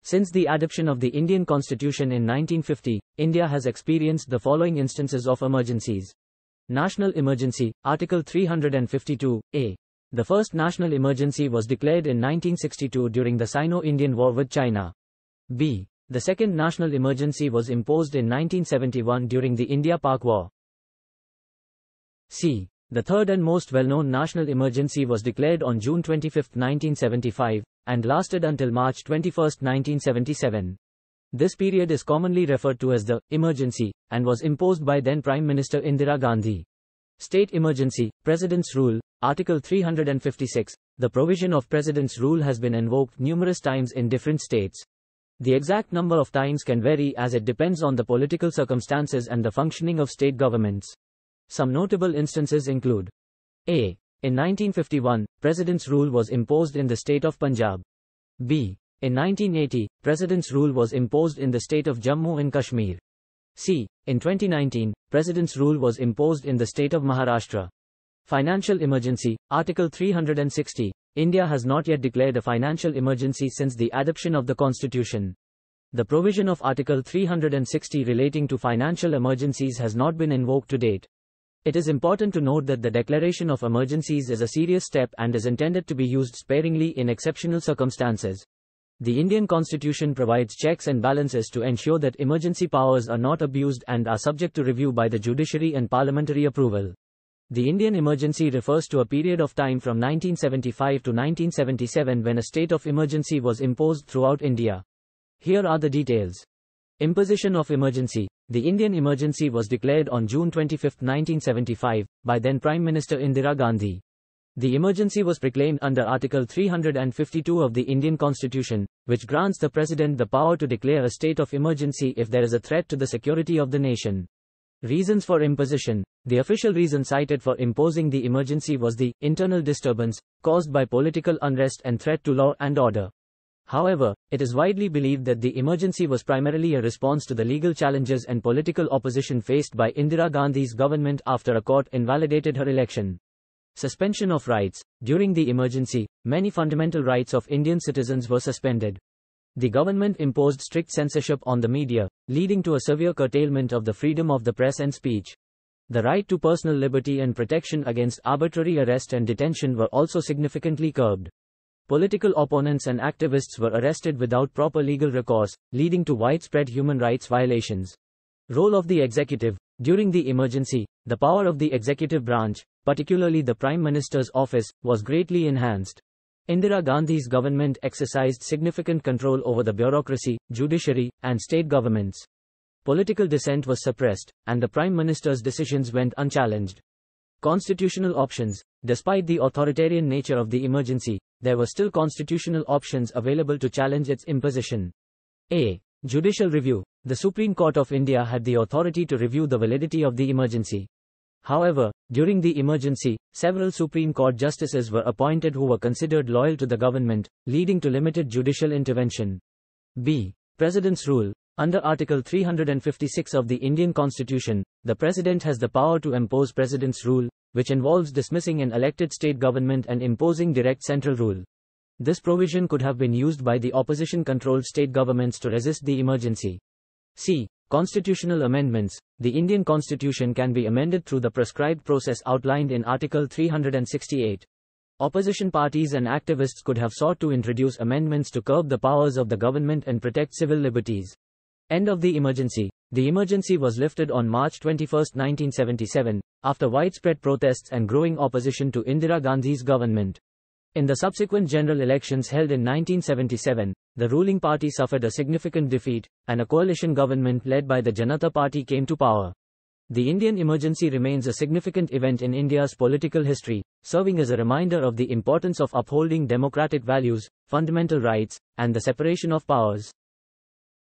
Since the adoption of the Indian Constitution in 1950, India has experienced the following instances of emergencies. National Emergency, Article 352(a). The first national emergency was declared in 1962 during the Sino-Indian War with China. B. The second national emergency was imposed in 1971 during the India-Pak War. C. The third and most well-known national emergency was declared on June 25, 1975, and lasted until March 21, 1977. This period is commonly referred to as the emergency, and was imposed by then Prime Minister Indira Gandhi. State Emergency, President's Rule, Article 356. The provision of President's Rule has been invoked numerous times in different states. The exact number of times can vary as it depends on the political circumstances and the functioning of state governments. Some notable instances include: A. In 1951, President's Rule was imposed in the state of Punjab. B. In 1980, President's Rule was imposed in the state of Jammu and Kashmir. C. In 2019, President's Rule was imposed in the state of Maharashtra. Financial Emergency, Article 360. India has not yet declared a financial emergency since the adoption of the Constitution. The provision of Article 360 relating to financial emergencies has not been invoked to date. It is important to note that the declaration of emergencies is a serious step and is intended to be used sparingly in exceptional circumstances. The Indian Constitution provides checks and balances to ensure that emergency powers are not abused and are subject to review by the judiciary and parliamentary approval. The Indian emergency refers to a period of time from 1975 to 1977 when a state of emergency was imposed throughout India. Here are the details. Imposition of emergency. The Indian emergency was declared on June 25, 1975, by then Prime Minister Indira Gandhi. The emergency was proclaimed under Article 352 of the Indian Constitution, which grants the President the power to declare a state of emergency if there is a threat to the security of the nation. Reasons for imposition. The official reason cited for imposing the emergency was the internal disturbance caused by political unrest and threat to law and order. However, it is widely believed that the emergency was primarily a response to the legal challenges and political opposition faced by Indira Gandhi's government after a court invalidated her election. Suspension of rights. During the emergency, many fundamental rights of Indian citizens were suspended. The government imposed strict censorship on the media, leading to a severe curtailment of the freedom of the press and speech. The right to personal liberty and protection against arbitrary arrest and detention were also significantly curbed. Political opponents and activists were arrested without proper legal recourse, leading to widespread human rights violations. Role of the executive. During the emergency, the power of the executive branch, particularly the Prime Minister's office, was greatly enhanced. Indira Gandhi's government exercised significant control over the bureaucracy, judiciary, and state governments. Political dissent was suppressed, and the Prime Minister's decisions went unchallenged. Constitutional options. Despite the authoritarian nature of the emergency, there were still constitutional options available to challenge its imposition. A. Judicial review. The Supreme Court of India had the authority to review the validity of the emergency. However, during the emergency, several Supreme Court justices were appointed who were considered loyal to the government, leading to limited judicial intervention. B. President's Rule. Under Article 356 of the Indian Constitution, the President has the power to impose President's Rule, which involves dismissing an elected state government and imposing direct central rule. This provision could have been used by the opposition-controlled state governments to resist the emergency. C. Constitutional amendments. The Indian Constitution can be amended through the prescribed process outlined in Article 368. Opposition parties and activists could have sought to introduce amendments to curb the powers of the government and protect civil liberties. End of the emergency. The emergency was lifted on March 21, 1977, after widespread protests and growing opposition to Indira Gandhi's government. In the subsequent general elections held in 1977, the ruling party suffered a significant defeat, and a coalition government led by the Janata Party came to power. The Indian emergency remains a significant event in India's political history, serving as a reminder of the importance of upholding democratic values, fundamental rights, and the separation of powers.